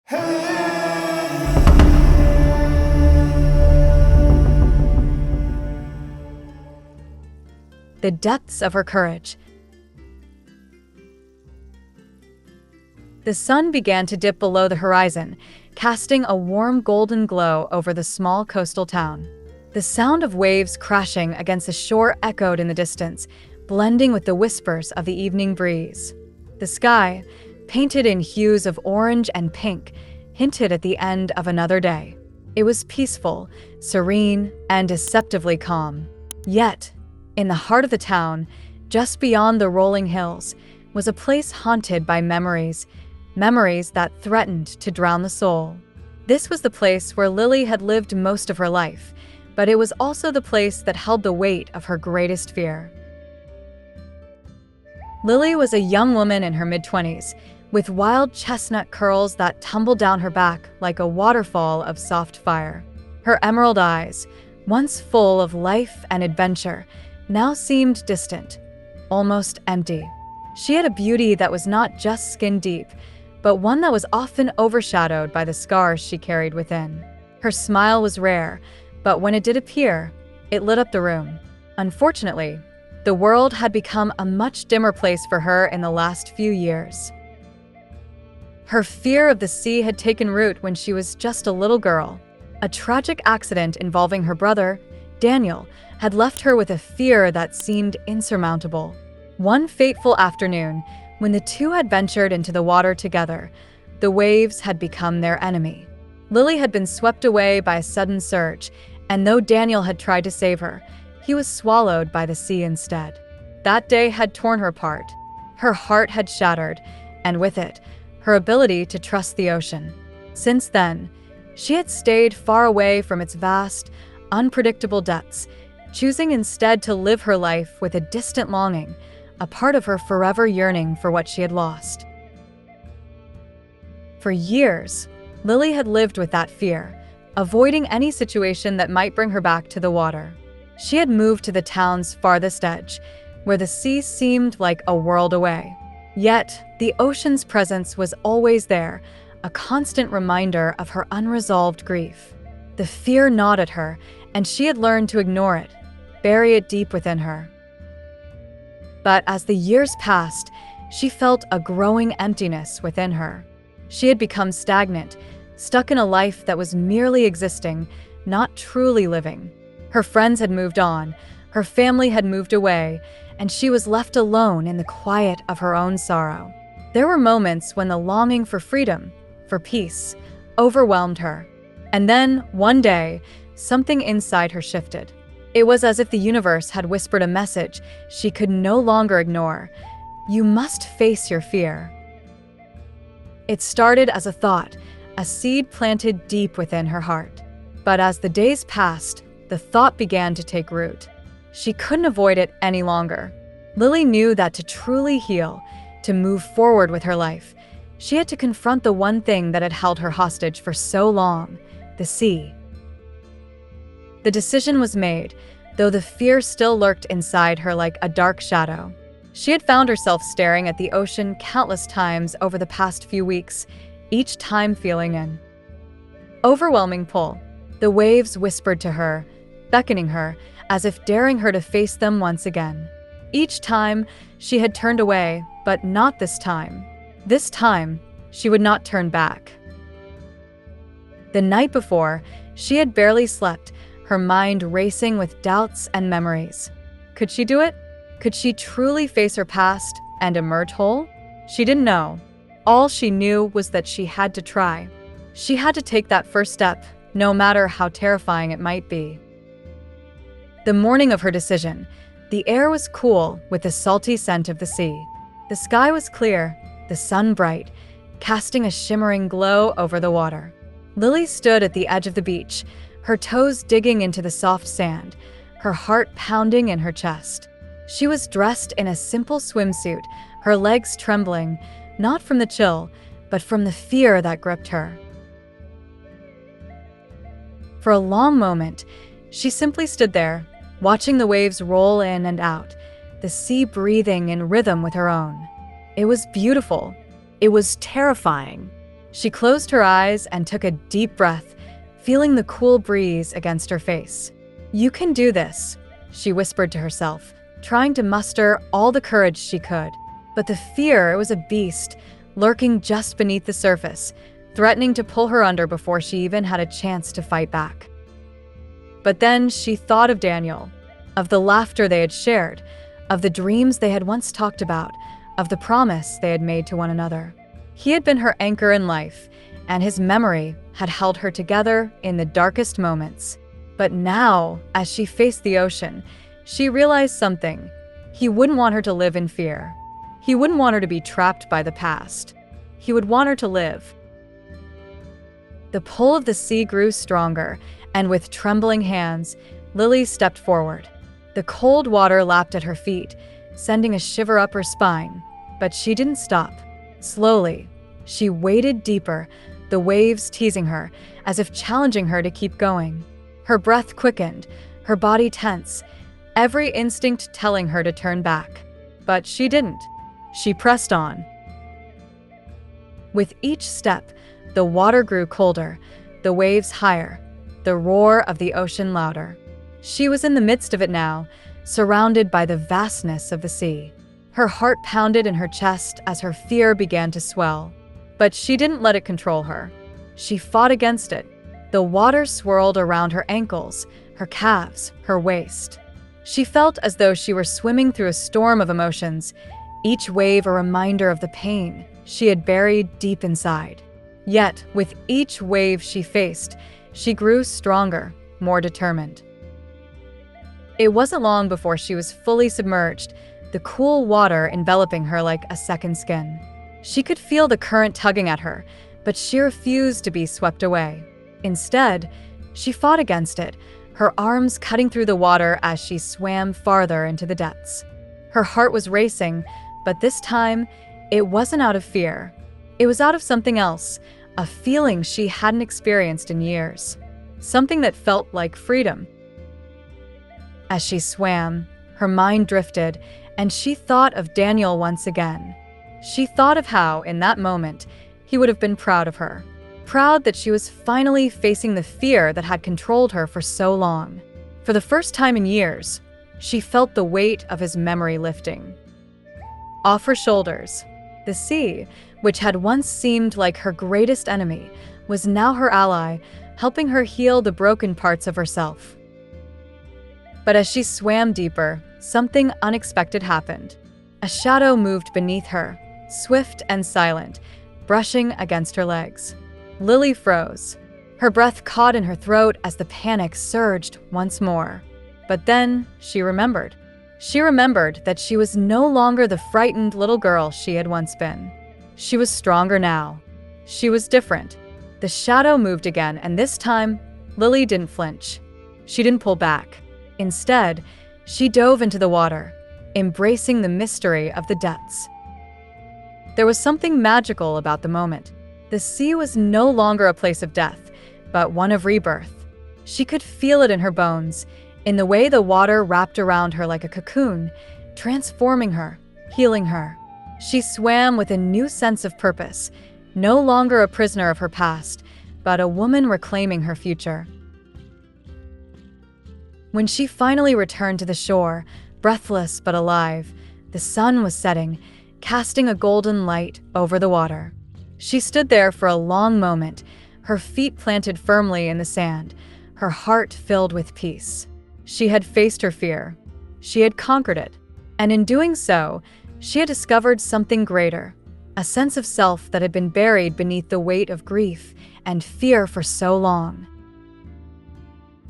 The depths of her courage. The sun began to dip below the horizon, casting a warm golden glow over the small coastal town. The sound of waves crashing against the shore echoed in the distance, blending with the whispers of the evening breeze. The sky, painted in hues of orange and pink, hinted at the end of another day. It was peaceful, serene, and deceptively calm. Yet, in the heart of the town, just beyond the rolling hills, was a place haunted by memories that threatened to drown the soul. This was the place where Lily had lived most of her life, but it was also the place that held the weight of her greatest fear. Lily was a young woman in her mid-20s, with wild chestnut curls that tumbled down her back like a waterfall of soft fire. Her emerald eyes, once full of life and adventure, now seemed distant, almost empty. She had a beauty that was not just skin deep, but one that was often overshadowed by the scars she carried within. Her smile was rare, but when it did appear, it lit up the room. Unfortunately, the world had become a much dimmer place for her in the last few years. Her fear of the sea had taken root when she was just a little girl. A tragic accident involving her brother, Daniel, had left her with a fear that seemed insurmountable. One fateful afternoon, when the two had ventured into the water together, the waves had become their enemy. Lily had been swept away by a sudden surge, and though Daniel had tried to save her, he was swallowed by the sea instead. That day had torn her apart. Her heart had shattered, and with it, her ability to trust the ocean. Since then, she had stayed far away from its vast, unpredictable depths, choosing instead to live her life with a distant longing, a part of her forever yearning for what she had lost. For years, Lily had lived with that fear, avoiding any situation that might bring her back to the water. She had moved to the town's farthest edge, where the sea seemed like a world away. Yet, the ocean's presence was always there, a constant reminder of her unresolved grief. The fear gnawed at her, and she had learned to ignore it, bury it deep within her. But as the years passed, she felt a growing emptiness within her. She had become stagnant, stuck in a life that was merely existing, not truly living. Her friends had moved on, her family had moved away, and she was left alone in the quiet of her own sorrow. There were moments when the longing for freedom, for peace, overwhelmed her. And then, one day, something inside her shifted. It was as if the universe had whispered a message she could no longer ignore. You must face your fear. It started as a thought, a seed planted deep within her heart. But as the days passed, the thought began to take root. She couldn't avoid it any longer. Lily knew that to truly heal, to move forward with her life, she had to confront the one thing that had held her hostage for so long, the sea. The decision was made, though the fear still lurked inside her like a dark shadow. She had found herself staring at the ocean countless times over the past few weeks, each time feeling an overwhelming pull. The waves whispered to her, beckoning her, as if daring her to face them once again. Each time, she had turned away, but not this time. This time, she would not turn back. The night before, she had barely slept, her mind racing with doubts and memories. Could she do it? Could she truly face her past and emerge whole? She didn't know. All she knew was that she had to try. She had to take that first step, no matter how terrifying it might be. The morning of her decision, the air was cool with the salty scent of the sea. The sky was clear, the sun bright, casting a shimmering glow over the water. Lily stood at the edge of the beach, her toes digging into the soft sand, her heart pounding in her chest. She was dressed in a simple swimsuit, her legs trembling, not from the chill, but from the fear that gripped her. For a long moment, she simply stood there, watching the waves roll in and out, the sea breathing in rhythm with her own. It was beautiful. It was terrifying. She closed her eyes and took a deep breath, feeling the cool breeze against her face. "You can do this," she whispered to herself, trying to muster all the courage she could. But the fear, it was a beast, lurking just beneath the surface, threatening to pull her under before she even had a chance to fight back. But then she thought of Daniel, of the laughter they had shared, of the dreams they had once talked about, of the promise they had made to one another. He had been her anchor in life, and his memory had held her together in the darkest moments. But now, as she faced the ocean, she realized something. He wouldn't want her to live in fear. He wouldn't want her to be trapped by the past. He would want her to live. The pull of the sea grew stronger, and with trembling hands, Lily stepped forward. The cold water lapped at her feet, sending a shiver up her spine. But she didn't stop. Slowly, she waded deeper, the waves teasing her, as if challenging her to keep going. Her breath quickened, her body tense, every instinct telling her to turn back. But she didn't. She pressed on. With each step, the water grew colder, the waves higher, the roar of the ocean louder. She was in the midst of it now, surrounded by the vastness of the sea. Her heart pounded in her chest as her fear began to swell. But she didn't let it control her. She fought against it. The water swirled around her ankles, her calves, her waist. She felt as though she were swimming through a storm of emotions, each wave a reminder of the pain she had buried deep inside. Yet, with each wave she faced, she grew stronger, more determined. It wasn't long before she was fully submerged, the cool water enveloping her like a second skin. She could feel the current tugging at her, but she refused to be swept away. Instead, she fought against it, her arms cutting through the water as she swam farther into the depths. Her heart was racing, but this time, it wasn't out of fear. It was out of something else, a feeling she hadn't experienced in years. Something that felt like freedom. As she swam, her mind drifted, and she thought of Daniel once again. She thought of how, in that moment, he would have been proud of her. Proud that she was finally facing the fear that had controlled her for so long. For the first time in years, she felt the weight of his memory lifting. Off her shoulders, the sea, which had once seemed like her greatest enemy, was now her ally, helping her heal the broken parts of herself. But as she swam deeper, something unexpected happened. A shadow moved beneath her, swift and silent, brushing against her legs. Lily froze. Her breath caught in her throat as the panic surged once more. But then she remembered. She remembered that she was no longer the frightened little girl she had once been. She was stronger now. She was different. The shadow moved again, and this time, Lily didn't flinch. She didn't pull back. Instead, she dove into the water, embracing the mystery of the depths. There was something magical about the moment. The sea was no longer a place of death, but one of rebirth. She could feel it in her bones, in the way the water wrapped around her like a cocoon, transforming her, healing her. She swam with a new sense of purpose, no longer a prisoner of her past, but a woman reclaiming her future. When she finally returned to the shore, breathless but alive, the sun was setting, casting a golden light over the water. She stood there for a long moment, her feet planted firmly in the sand, her heart filled with peace. She had faced her fear. She had conquered it. And in doing so, she had discovered something greater, a sense of self that had been buried beneath the weight of grief and fear for so long.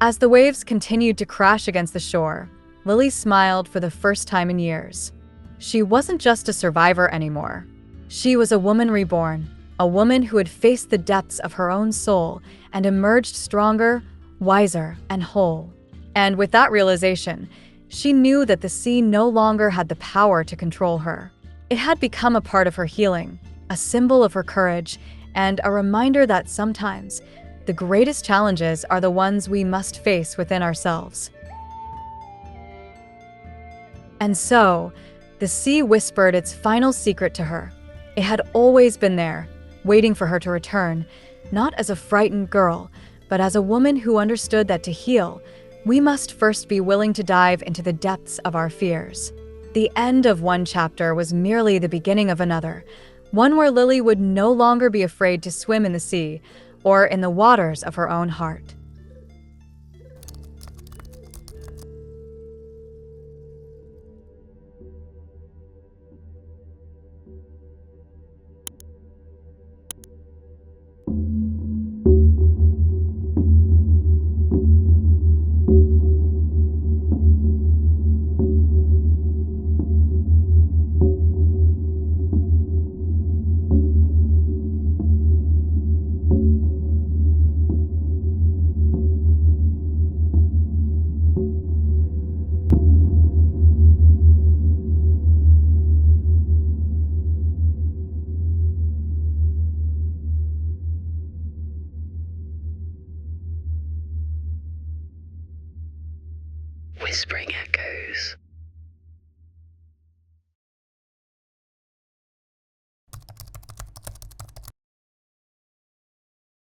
As the waves continued to crash against the shore, Lily smiled for the first time in years. She wasn't just a survivor anymore. She was a woman reborn, a woman who had faced the depths of her own soul and emerged stronger, wiser, and whole. And with that realization, she knew that the sea no longer had the power to control her. It had become a part of her healing, a symbol of her courage, and a reminder that sometimes the greatest challenges are the ones we must face within ourselves. And so, the sea whispered its final secret to her. It had always been there, waiting for her to return, not as a frightened girl, but as a woman who understood that to heal, we must first be willing to dive into the depths of our fears. The end of one chapter was merely the beginning of another, one where Lily would no longer be afraid to swim in the sea or in the waters of her own heart. Whispering echoes.